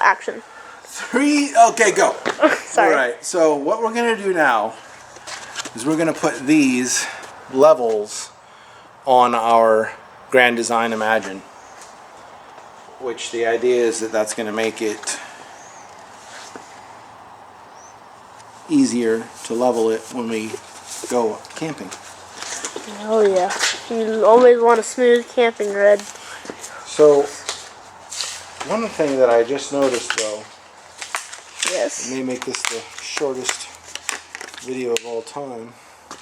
action. 3. Okay, go. Sorry. All right. So what we're gonna do now is we're gonna put these levels on our Grand Design Imagine, which the idea is that that's gonna make it easier to level it when we go camping. Oh yeah, you always want a smooth camping red. So one thing that I just noticed though, Yes. it may make this the shortest video of all time.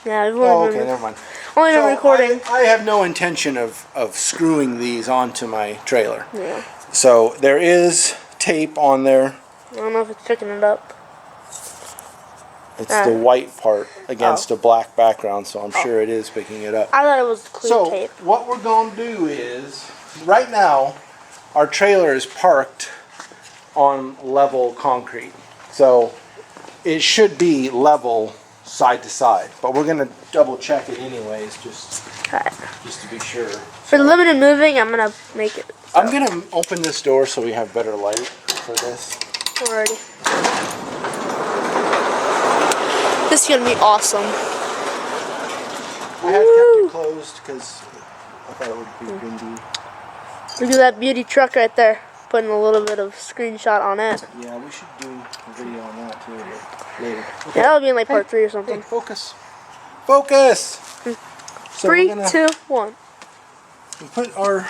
Yeah, we've Oh, only okay, been, never mind. only been recording. I have no intention of screwing these onto my trailer. Yeah. So there is tape on there. I don't know if it's picking it up. It's the white part against a black background, so I'm sure it is picking it up. I thought it was clear tape. So what we're going to do is, right now, our trailer is parked on level concrete. So it should be level side to side, but we're going to double check it anyways, just to be sure. For the limited moving, I'm gonna make it. So. I'm going to open this door so we have better light for this. Alrighty. This is gonna be awesome. I had kept it closed because I thought it would be windy. Look at that beauty truck right there. Putting a little bit of screenshot on it. Yeah, we should do a video on that too later. Okay. Yeah, that'll be in like part 3 or something. Hey, focus. Focus! So 3, 2, 1. We put our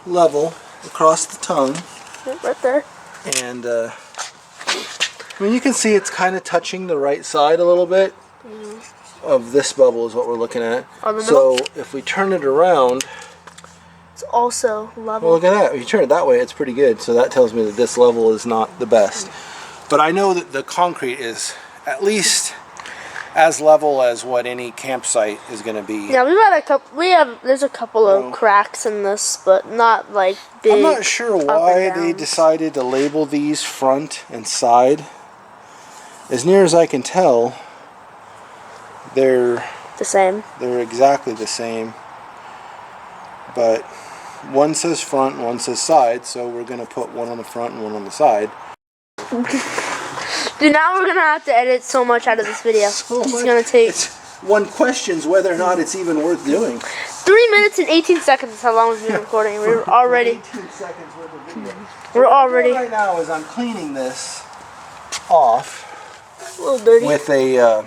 level across the tongue. Yep, right there. And I mean, you can see it's kind of touching the right side a little bit of this bubble is what we're looking at. So if we turn it around, it's also level. well, look at that. If you turn it that way, it's pretty good. So that tells me that this level is not the best. But I know that the concrete is at least as level as what any campsite is going to be. Yeah, we've had a couple. There's a couple of cracks in this, but not like big. I'm not sure why they decided to label these front and side. As near as I can tell, they're the same. They're exactly the same. But one says front and one says side, so we're going to put one on the front and one on the side. Dude, now we're going to have to edit so much out of this video. It's going to take... One questions whether or not it's even worth doing. 3 minutes and 18 seconds is how long we've been recording. We're already... 18 seconds worth of video. We're already... What I'm doing right now is I'm cleaning this off a little dirty. with a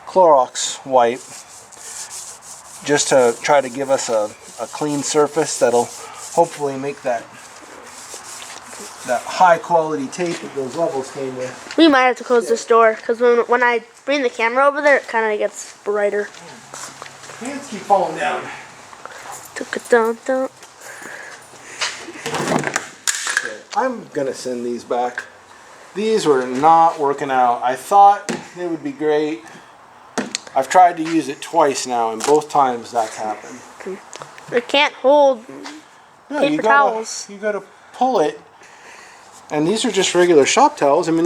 Clorox wipe just to try to give us a clean surface that'll hopefully make that high quality tape that those levels came with. We might have to close this door because when I bring the camera over there, it kind of gets brighter. Hands keep falling down. Dun. Okay, I'm gonna send these back. These were not working out. I thought they would be great. I've tried to use it twice now, and both times that's happened. It can't hold paper towels. You gotta pull it. And these are just regular shop towels. I mean,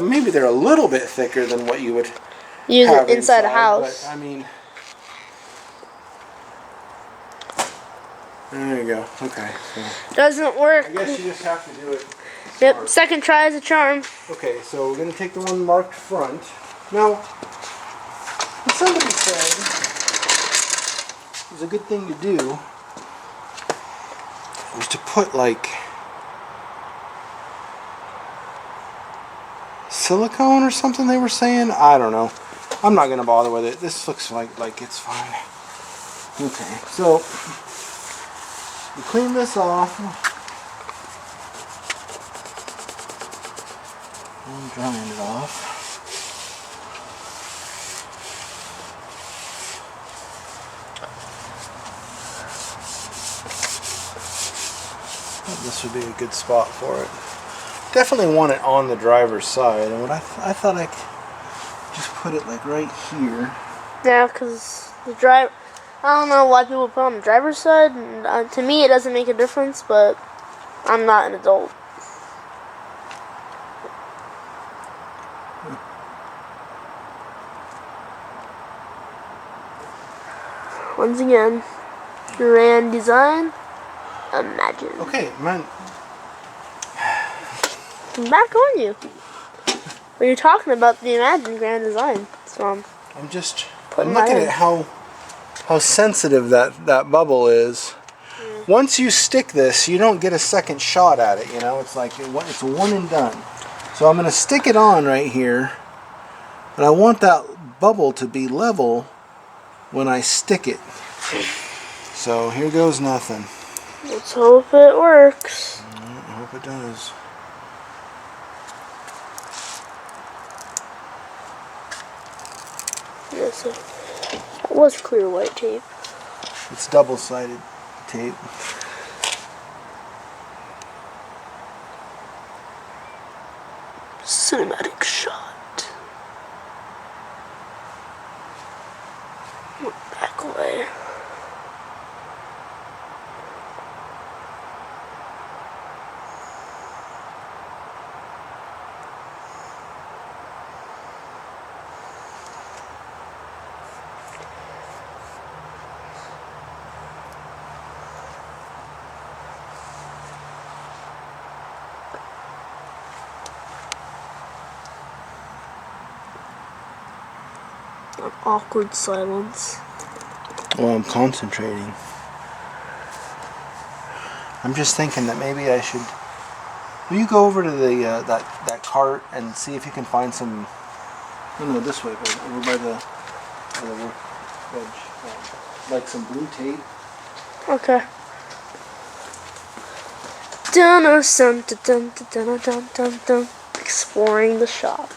maybe they're a little bit thicker than what you would use have it inside a house. But, I mean, there you go. Okay. So doesn't work. I guess you just have to do it. Yep. Second try is a charm. Okay, so we're gonna take the one marked front. Now, what somebody said was a good thing to do was to put like silicone or something they were saying. I don't know. I'm not gonna bother with it. This looks like it's fine. Okay, so we clean this off. I'm drying it off. This would be a good spot for it. Definitely want it on the driver's side, and what I thought I could just put it like right here. Yeah, because the driver, I don't know why people put it on the driver's side. And, to me, it doesn't make a difference, but I'm not an adult. Once again, Grand Design Imagine. Okay, man. I'm back on you. But you're talking about the Imagine Grand Design. So I'm Putting looking that in. at how sensitive that bubble is. Once you stick this, you don't get a second shot at it, you know? It's like, it's one and done. So I'm gonna stick it on right here, and I want that bubble to be level when I stick it. So here goes nothing. let's hope it works. I hope it does. Yes, that was clear white tape. It's double-sided tape. Cinematic shot. Back away. An awkward silence. Well, I'm concentrating. I'm just thinking that maybe I should. Will you go over to the that cart and see if you can find some? No, this way, over by the workbench, like some blue tape. Okay. Dun dun dun dun dun dun dun. Exploring the shop.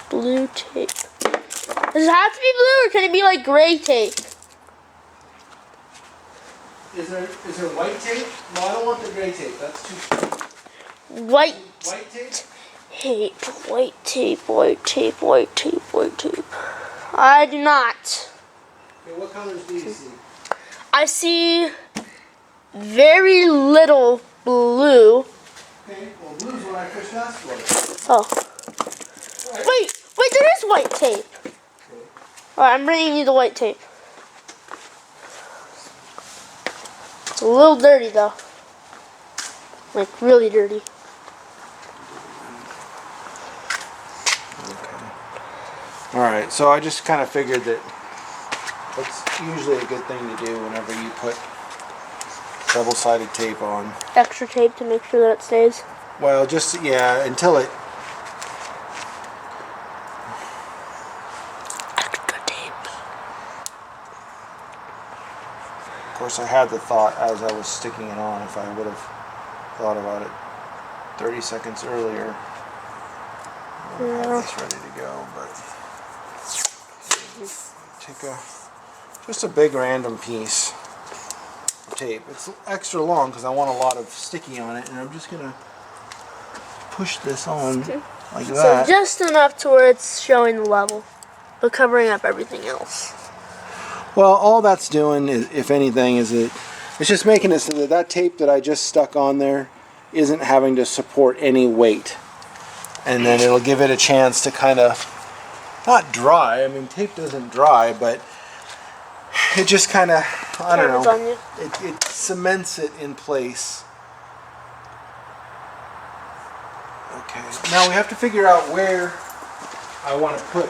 Blue tape. Does it have to be blue, or can it be like gray tape? Is there white tape? No, I don't want the gray tape. That's too. White White tape? tape, white tape, white tape, white tape, white tape. I do not. Okay, what colors do you see? I see very little blue. Okay, well, blue's what I first asked for. Oh. Wait, there is white tape. Okay. Alright, I'm bringing you the white tape. It's a little dirty though. Like really dirty. All right, so I just kind of figured that that's usually a good thing to do whenever you put double-sided tape on. Extra tape to make sure that it stays. Well, just, yeah, until it... Extra tape. Of course, I had the thought as I was sticking it on, if I would have thought about it 30 seconds earlier, I would have this ready to go, but... Take just a big random piece of tape. It's extra long because I want a lot of sticky on it, and I'm just gonna push this on like that. So just enough to where it's showing the level, but covering up everything else. Well, all that's doing, is, if anything, is it's just making it so that that tape that I just stuck on there isn't having to support any weight, and then it'll give it a chance to kind of not dry. I mean, tape doesn't dry, but it just kind of, I don't Turns know, on you. it cements it in place. Okay, now we have to figure out where I want to put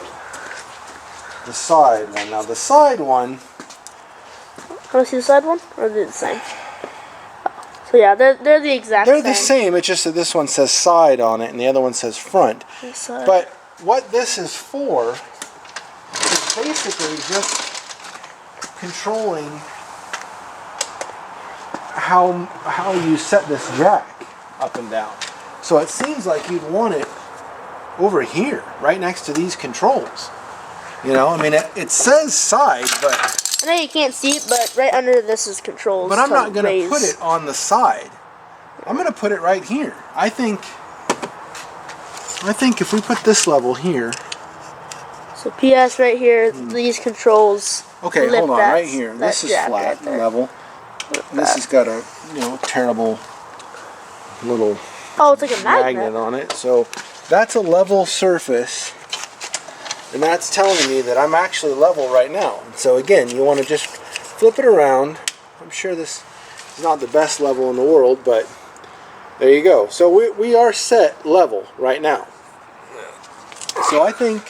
the side one. Now the side one, Want to see the side one? Or they're the same? Oh. So yeah, they're the exact they're same. the same. It's just that this one says side on it and the other one says front. Side. But what this is for is basically just controlling how you set this jack up and down. So it seems like you'd want it over here, right next to these controls. You know, I mean, it says side, but I know you can't see it, but right under this is controls. I'm to not going to raise. put it on the side. I'm going to put it right here. I think if we put this level here. So PS right here, these controls. Okay, lift hold on, that- right here. that This is jack flat right there. level. And this has got a terrible little Oh, it's like a magnet magnet. on it. So that's a level surface, and that's telling me that I'm actually level right now. And so again, you want to just flip it around. I'm sure this is not the best level in the world, but There you go. So we are set level right now. So I think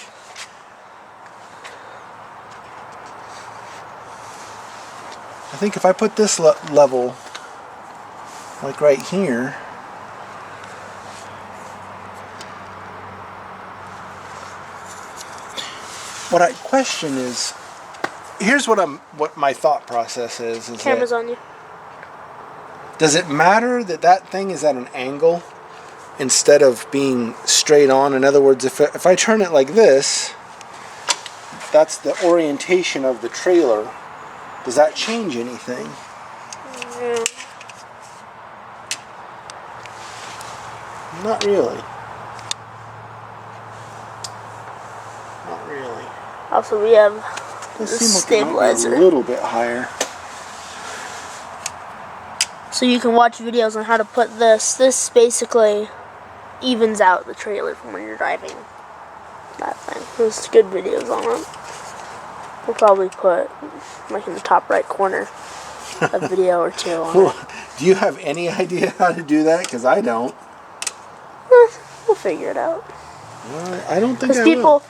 if I put this level like right here, what I question is, here's what my thought process is Camera's that, on you. does it matter that that thing is at an angle instead of being straight on? In other words, if I turn it like this, that's the orientation of the trailer. Does that change anything? Yeah. Not really. Not really. Also, we have the Does seem like it might be stabilizer. a little bit higher. So you can watch videos on how to put this. This basically evens out the trailer from when you're driving that thing. There's good videos on it. We'll probably put, like, in the top right corner, a video or two on it. Do you have any idea how to do that? Because I don't. We'll figure it out. I don't think Because I people, will.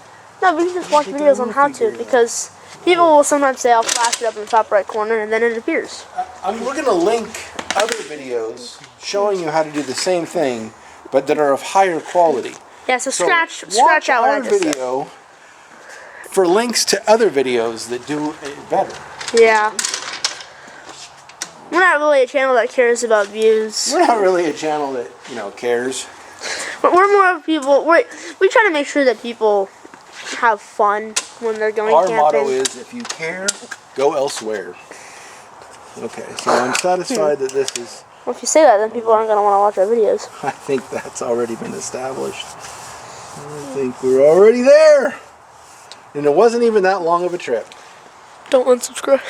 no, we can just watch think I videos on will how figure to. it out. Because people will sometimes say, I'll flash it up in the top right corner, and then it appears. We're going to link other videos showing you how to do the same thing, but that are of higher quality. Yeah, so So scratch watch out what I our just said. video for links to other videos that do it better. Yeah. We're not really a channel that cares about views. We're not really a channel that, cares. We're more of people. We try to make sure that people have fun when they're going Our camping. motto is, if you care, go elsewhere. Okay, so I'm satisfied that this is, Well, if you say that, then people aren't going to want to watch our videos. I think that's already been established. I think we're already there. And it wasn't even that long of a trip. Don't unsubscribe.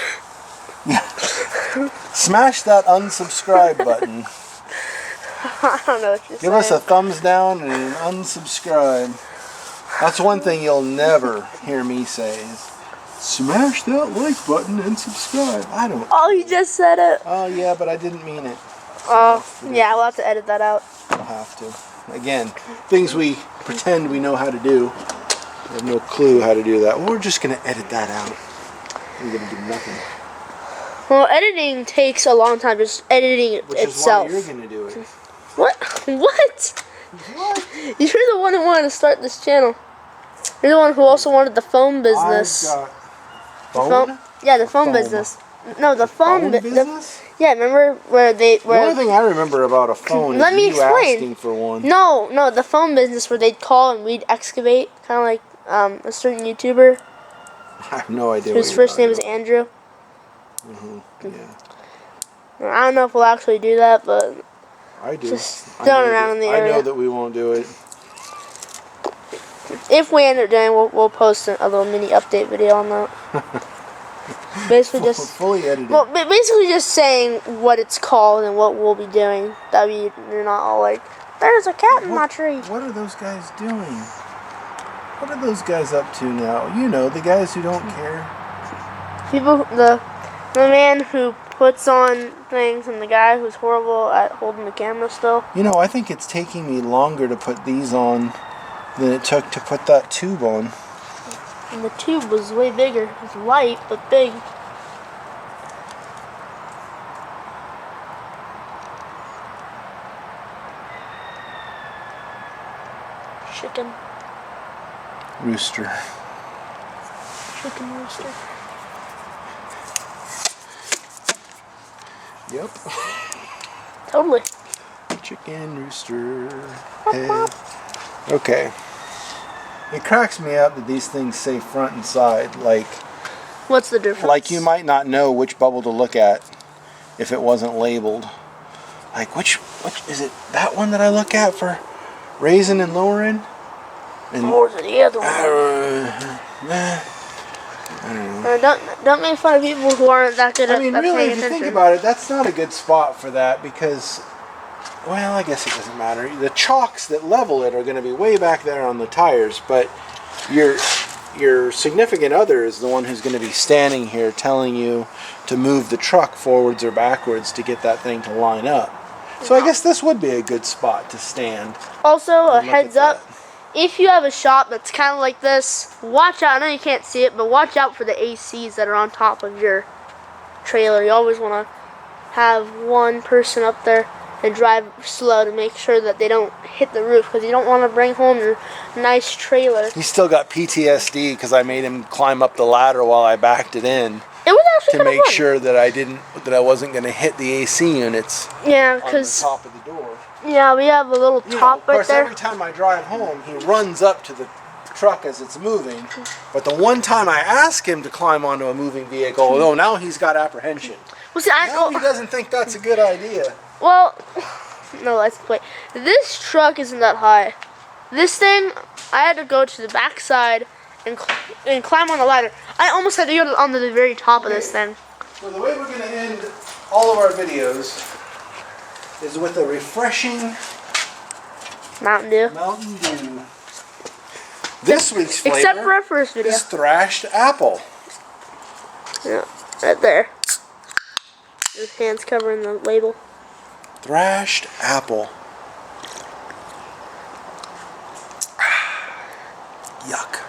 Smash that unsubscribe button. I don't know what you're Give saying. us a thumbs down and an unsubscribe. That's one thing you'll never hear me say is, smash that like button and subscribe. I don't. Oh, you just said it. Oh yeah, but I didn't mean it. Oh, yeah, we'll have to edit that out. I'll have to. Again, things we pretend we know how to do. We have no clue how to do that. We're just going to edit that out. We're going to do nothing. Well, editing takes a long time, just editing it Which itself. is why you're going to do it. What? What? You're the one who wanted to start this channel. You're the one who also wanted the phone business. I've got phone? Yeah, the phone Foam. business. No, the phone Business? yeah, remember where they The only thing I remember about a phone Let is me you explain. asking for one. No, the phone business where they'd call and we'd excavate, kind of like a certain YouTuber I have no idea. whose what you're first name is talking Andrew. about. Yeah, I don't know if we'll actually do that, but I do. Just I throwing know around that- in the I know area. that we won't do it. if we end up doing, we'll post a little mini update video on that. Basically just Fully edited. Well, basically just saying what it's called and what we'll be doing. That way you're not all like, there's a cat in my tree. What are those guys doing? What are those guys up to now? You know, the guys who don't care. People, the man who puts on things and the guy who's horrible at holding the camera still. You know, I think it's taking me longer to put these on than it took to put that tube on. And the tube was way bigger. It was light, but big. Chicken. Rooster. Chicken rooster. Yep. Totally. Chicken rooster. Hey. Okay. It cracks me up that these things say front and side. What's the difference? Like you might not know which bubble to look at if it wasn't labeled. Like which is it? That one that I look at for raising and lowering? And Or is it the other one? I don't know. Don't make fun of people who aren't that good at I mean, at really, paying if you attention. think about it, that's not a good spot for that because, well, I guess it doesn't matter. The chocks that level it are going to be way back there on the tires, but your significant other is the one who's going to be standing here telling you to move the truck forwards or backwards to get that thing to line up. So I guess this would be a good spot to stand. Also, a and look heads at up, if you have a shop that's kind of like this, watch out. I know you can't see it, but watch out for the ACs that are on top of your trailer. You always want to have one person up there and drive slow to make sure that they don't hit the roof, because you don't want to bring home your nice trailer. He's still got PTSD because I made him climb up the ladder while I backed it in It was actually to kind of make fun. sure that I wasn't going to hit the AC units Yeah, on the because top of the door. yeah, we have a little You know, top of right course, there. every time I drive home, he runs up to the truck as it's moving. But the one time I ask him to climb onto a moving vehicle, oh, now he's got apprehension. Well, see, Now he doesn't think that's a good idea. well, no, let's play. This truck isn't that high. This thing, I had to go to the back side and climb on the ladder. I almost had to go onto the very top of this thing. So the way we're going to end all of our videos is with a refreshing Mountain Dew. Mountain Dew. This week's flavor Except for our first video. is thrashed apple. Yeah, right there. His hands covering the label. Thrashed apple. Yuck.